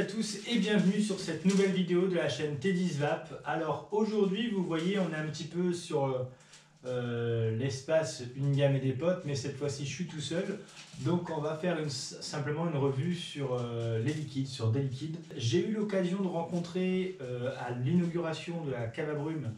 à tous et bienvenue sur cette nouvelle vidéo de la chaîne T10Vape. Alors aujourd'hui vous voyez on est un petit peu sur l'espace Une Gamme et des potes, mais cette fois-ci je suis tout seul. Donc on va faire simplement une revue sur les liquides, sur des liquides. J'ai eu l'occasion de rencontrer à l'inauguration de la cave à brume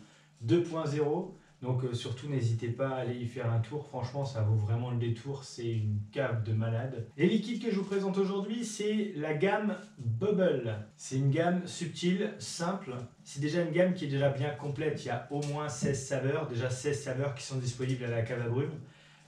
2.0. Donc surtout n'hésitez pas à aller y faire un tour, franchement ça vaut vraiment le détour, c'est une cave de malade. Les liquides que je vous présente aujourd'hui, c'est la gamme Bubble. C'est une gamme subtile, simple, c'est déjà une gamme qui est déjà bien complète, il y a au moins 16 saveurs, déjà 16 saveurs qui sont disponibles à la cave à brume.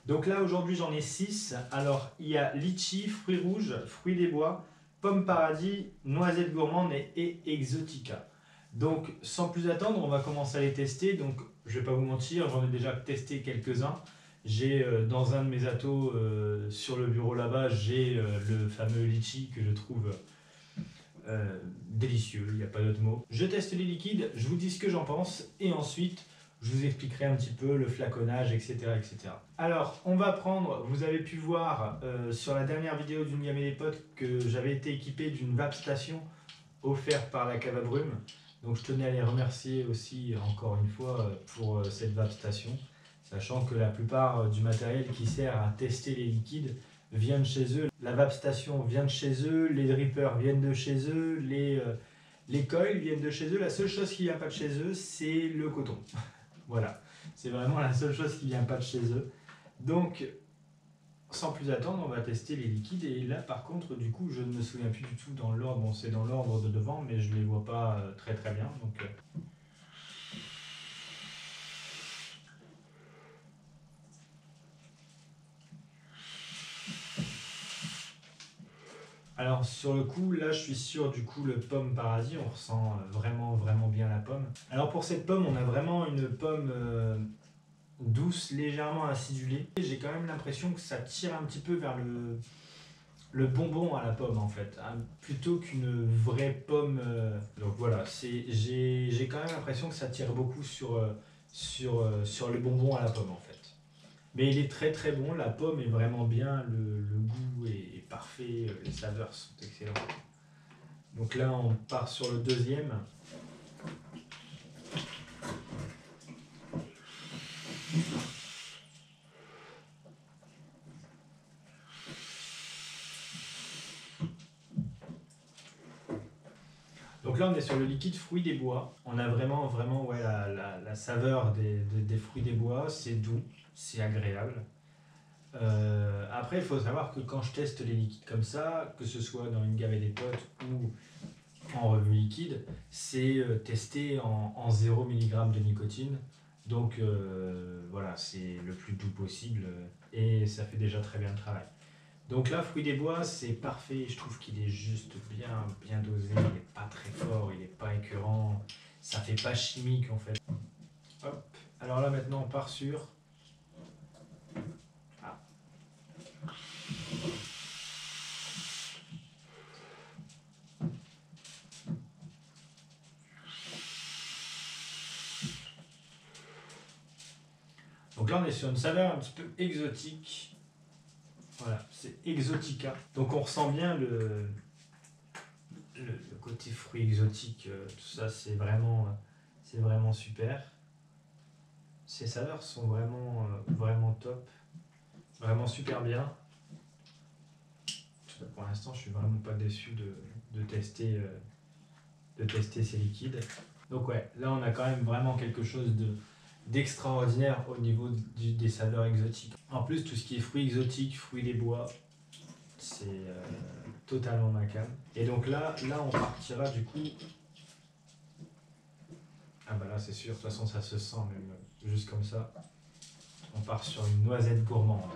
Donc là aujourd'hui j'en ai 6, alors il y a litchi, fruits rouges, fruits des bois, pomme paradis, noisette gourmande et exotica. Donc sans plus attendre, on va commencer à les tester. Donc je vais pas vous mentir, j'en ai déjà testé quelques-uns. J'ai dans un de mes atos sur le bureau là-bas, j'ai le fameux litchi que je trouve délicieux, il n'y a pas d'autre mot. Je teste les liquides, je vous dis ce que j'en pense et ensuite je vous expliquerai un petit peu le flaconnage, etc. etc. Alors on va prendre, vous avez pu voir sur la dernière vidéo d'Une Gamme et des potes que j'avais été équipé d'une vape station offerte par la cave à brume. Donc je tenais à les remercier aussi encore une fois pour cette vape station, sachant que la plupart du matériel qui sert à tester les liquides vient de chez eux. La vape station vient de chez eux, les drippers viennent de chez eux, les coils viennent de chez eux. La seule chose qui vient pas de chez eux, c'est le coton. Voilà, c'est vraiment la seule chose qui vient pas de chez eux. Donc sans plus attendre, on va tester les liquides et là par contre du coup je ne me souviens plus du tout dans l'ordre, bon c'est dans l'ordre de devant mais je les vois pas très bien donc Alors sur le coup là je suis sur du coup le pomme paradis, on ressent vraiment bien la pomme. Alors pour cette pomme on a vraiment une pomme douce, légèrement acidulée. J'ai quand même l'impression que ça tire un petit peu vers le bonbon à la pomme en fait, hein, plutôt qu'une vraie pomme. Donc voilà, j'ai quand même l'impression que ça tire beaucoup sur le bonbon à la pomme en fait. Mais il est très bon, la pomme est vraiment bien, le goût est parfait, les saveurs sont excellentes. Donc là on part sur le deuxième. Donc là on est sur le liquide fruits des bois. On a vraiment ouais, la saveur des fruits des bois, c'est doux, c'est agréable. Après il faut savoir que quand je teste les liquides comme ça, que ce soit dans Une Gamme et des potes ou en revue liquide, c'est testé en 0 mg de nicotine. Donc voilà, c'est le plus doux possible et ça fait déjà très bien le travail. Donc là, fruits des bois, c'est parfait. Je trouve qu'il est juste bien dosé. Il n'est pas très fort, il n'est pas écœurant. Ça fait pas chimique en fait. Hop. Alors là, maintenant, on part sur. Ah. Donc là, on est sur une saveur un petit peu exotique. Voilà, c'est Exotica. Donc on ressent bien le côté fruits exotiques, tout ça, c'est vraiment super. Ces saveurs sont vraiment top, vraiment super bien. Pour l'instant, je suis vraiment pas déçu de tester ces liquides. Donc ouais, là on a quand même vraiment quelque chose d'extraordinaire au niveau des saveurs exotiques. En plus, tout ce qui est fruits exotiques, fruits des bois, c'est totalement ma came. Et donc là on partira du coup. Ah bah là c'est sûr, de toute façon ça se sent même juste comme ça. On part sur une noisette gourmande.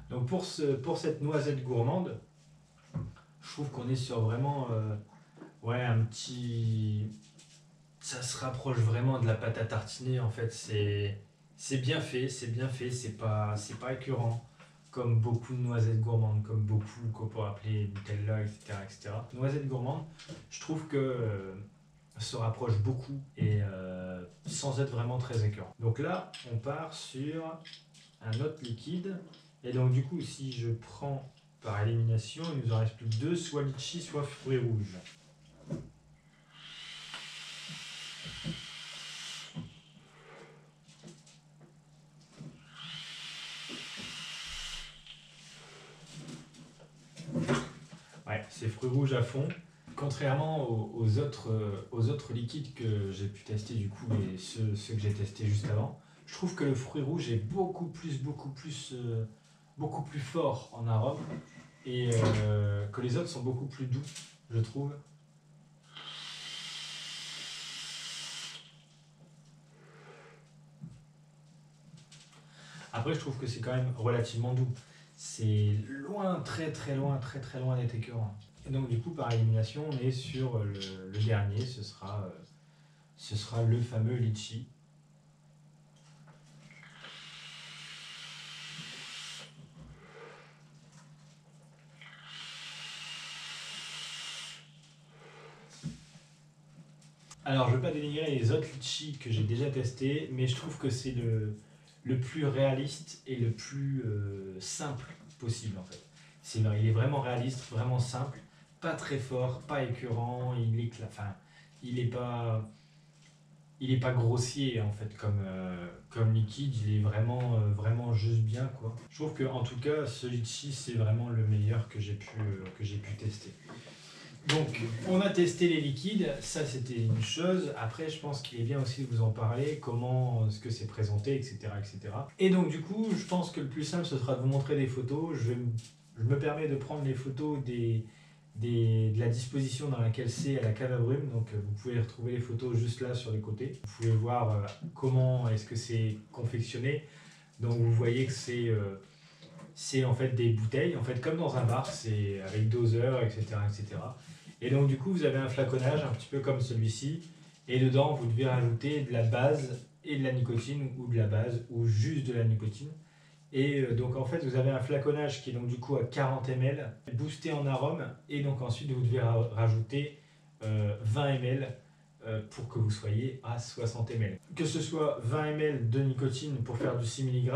Donc pour cette noisette gourmande, je trouve qu'on est sur vraiment ouais, un petit. Ça se rapproche vraiment de la pâte à tartiner en fait. C'est bien fait, c'est pas écœurant, comme beaucoup de noisettes gourmandes, comme beaucoup qu'on peut appeler Nutella, etc., etc. Noisettes gourmandes, je trouve que se rapproche beaucoup et sans être vraiment très écœurant. Donc là, on part sur un autre liquide. Et donc du coup, si je prends par élimination, il nous en reste plus que deux, soit litchi, soit fruits rouges. Ouais, c'est fruits rouges à fond. Contrairement aux autres liquides que j'ai pu tester du coup et ceux que j'ai testés juste avant, je trouve que le fruit rouge est beaucoup plus fort en arôme et que les autres sont beaucoup plus doux, je trouve. Après, je trouve que c'est quand même relativement doux. C'est loin, très loin d'être écœurant. Et donc, du coup, par élimination, on est sur le dernier, ce sera le fameux litchi. Alors, je ne veux pas dénigrer les autres litchis que j'ai déjà testés, mais je trouve que c'est le plus réaliste et le plus simple possible en fait. C'est vrai, il est vraiment réaliste, vraiment simple, pas très fort, pas écœurant, il est pas, il est pas grossier en fait comme liquide, il est vraiment juste bien quoi. Je trouve que en tout cas, ce litchi c'est vraiment le meilleur que j'ai pu tester. Donc, on a testé les liquides, ça c'était une chose. Après, je pense qu'il est bien aussi de vous en parler, comment, ce que c'est présenté, etc., etc. Et donc, du coup, je pense que le plus simple, ce sera de vous montrer des photos. Je me permets de prendre les photos de la disposition dans laquelle c'est à la cave à brume. Donc, vous pouvez retrouver les photos juste là sur les côtés. Vous pouvez voir comment est-ce que c'est confectionné. Donc, vous voyez que c'est en fait des bouteilles, en fait comme dans un bar, c'est avec doseur, etc., etc. Et donc du coup, vous avez un flaconnage un petit peu comme celui-ci, et dedans, vous devez rajouter de la base et de la nicotine, ou de la base, ou juste de la nicotine. Et donc en fait, vous avez un flaconnage qui est donc du coup à 40 ml, boosté en arôme, et donc ensuite vous devez rajouter 20 ml pour que vous soyez à 60 ml. Que ce soit 20 ml de nicotine pour faire du 6 mg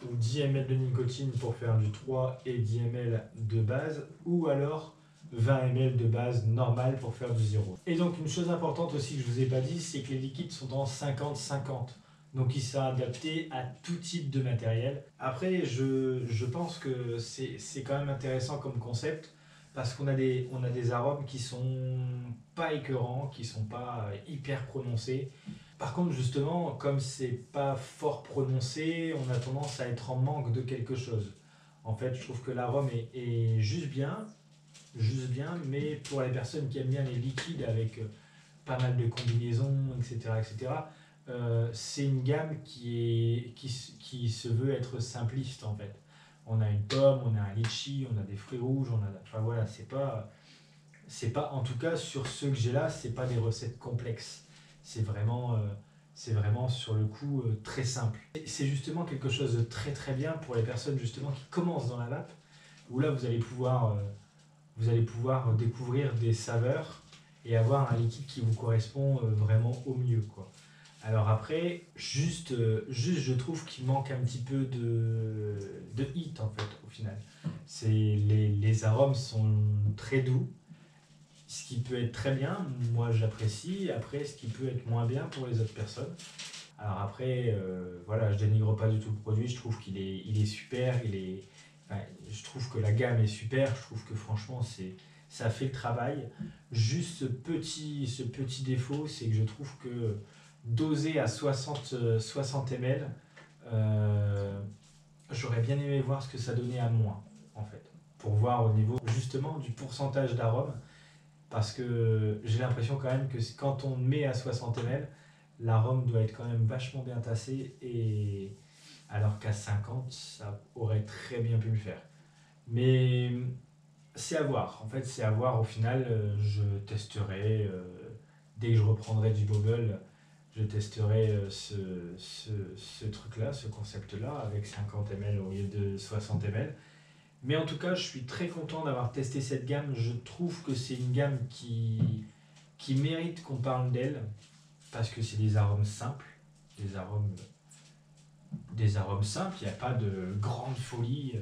ou 10 ml de nicotine pour faire du 3 et 10 ml de base, ou alors 20 ml de base normale pour faire du 0. Et donc une chose importante aussi que je ne vous ai pas dit, c'est que les liquides sont en 50-50. Donc ils sont adaptés à tout type de matériel. Après, je pense que c'est quand même intéressant comme concept parce qu'on on a des arômes qui sont pas écœurants, qui sont pas hyper prononcés. Par contre, justement, comme c'est pas fort prononcé, on a tendance à être en manque de quelque chose. En fait, je trouve que l'arôme est juste bien, mais pour les personnes qui aiment bien les liquides avec pas mal de combinaisons, etc., etc., c'est une gamme qui se veut être simpliste en fait. On a une pomme, on a un litchi, on a des fruits rouges, enfin voilà, c'est pas, en tout cas sur ceux que j'ai là, c'est pas des recettes complexes. C'est vraiment sur le coup très simple. C'est justement quelque chose de très bien pour les personnes justement qui commencent dans la vape, où là vous allez pouvoir découvrir des saveurs et avoir un liquide qui vous correspond vraiment au mieux quoi. Alors après, juste je trouve qu'il manque un petit peu de hit en fait au final. Les arômes sont très doux, ce qui peut être très bien, moi j'apprécie, après ce qui peut être moins bien pour les autres personnes. Alors après, voilà, je dénigre pas du tout le produit, je trouve il est super, enfin, je trouve que la gamme est super, je trouve que franchement ça fait le travail. Juste ce petit défaut, c'est que je trouve que dosé à 60 ml, j'aurais bien aimé voir ce que ça donnait à moins, en fait, pour voir au niveau justement du pourcentage d'arôme, parce que j'ai l'impression quand même que quand on met à 60 ml, l'arôme doit être quand même vachement bien tassé, et alors qu'à 50, ça aurait très bien pu le faire. Mais c'est à voir, en fait, c'est à voir au final, je testerai dès que je reprendrai du bubble. je testerai ce truc-là, ce concept-là, avec 50 ml au lieu de 60 ml. Mais en tout cas, je suis très content d'avoir testé cette gamme. Je trouve que c'est une gamme qui mérite qu'on parle d'elle, parce que c'est des arômes simples, des arômes simples, il n'y a pas de grande folie.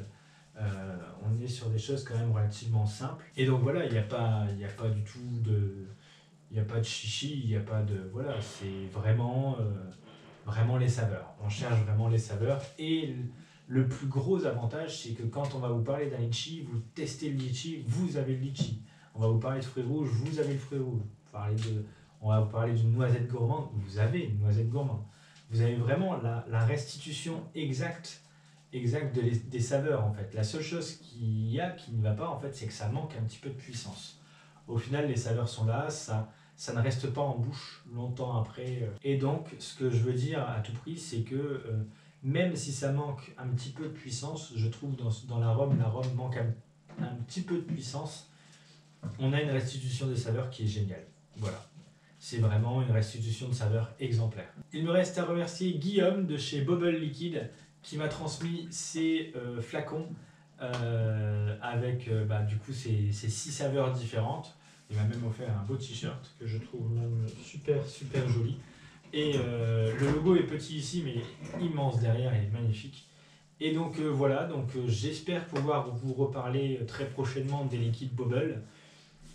On est sur des choses quand même relativement simples. Et donc voilà, il n'y a pas du tout de... Il n'y a pas de chichi, il n'y a pas de... Voilà, c'est vraiment les saveurs. On cherche vraiment les saveurs. Et le plus gros avantage, c'est que quand on va vous parler d'un litchi, vous testez le litchi, vous avez le litchi. On va vous parler de fruits rouges, vous avez le fruit rouge. On va vous parler d'une noisette gourmande, vous avez une noisette gourmande. Vous avez vraiment la restitution exacte des saveurs en fait. La seule chose qui ne va pas en fait, c'est que ça manque un petit peu de puissance. Au final, les saveurs sont là, ça ne reste pas en bouche longtemps après. Et donc, ce que je veux dire à tout prix, c'est que même si ça manque un petit peu de puissance, je trouve dans l'arôme manque un petit peu de puissance, on a une restitution de saveurs qui est géniale. Voilà. C'est vraiment une restitution de saveurs exemplaire. Il me reste à remercier Guillaume de chez Bubble Liquid qui m'a transmis ces flacons avec du coup ces 6 saveurs différentes. Il m'a même offert un beau t-shirt que je trouve même super joli. Et le logo est petit ici mais immense derrière, il est magnifique. Et donc voilà, j'espère pouvoir vous reparler très prochainement des liquides Bubble.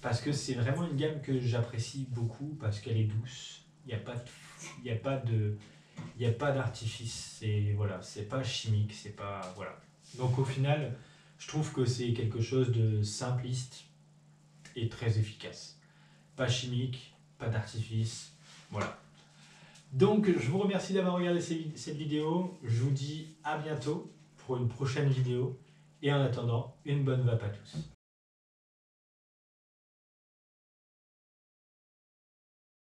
Parce que c'est vraiment une gamme que j'apprécie beaucoup, parce qu'elle est douce, il n'y a pas d'artifice, c'est pas chimique, c'est pas... Voilà. Donc au final, je trouve que c'est quelque chose de simpliste et très efficace. Pas chimique, pas d'artifice, voilà. Donc je vous remercie d'avoir regardé cette vidéo, je vous dis à bientôt pour une prochaine vidéo, et en attendant, une bonne vape à tous.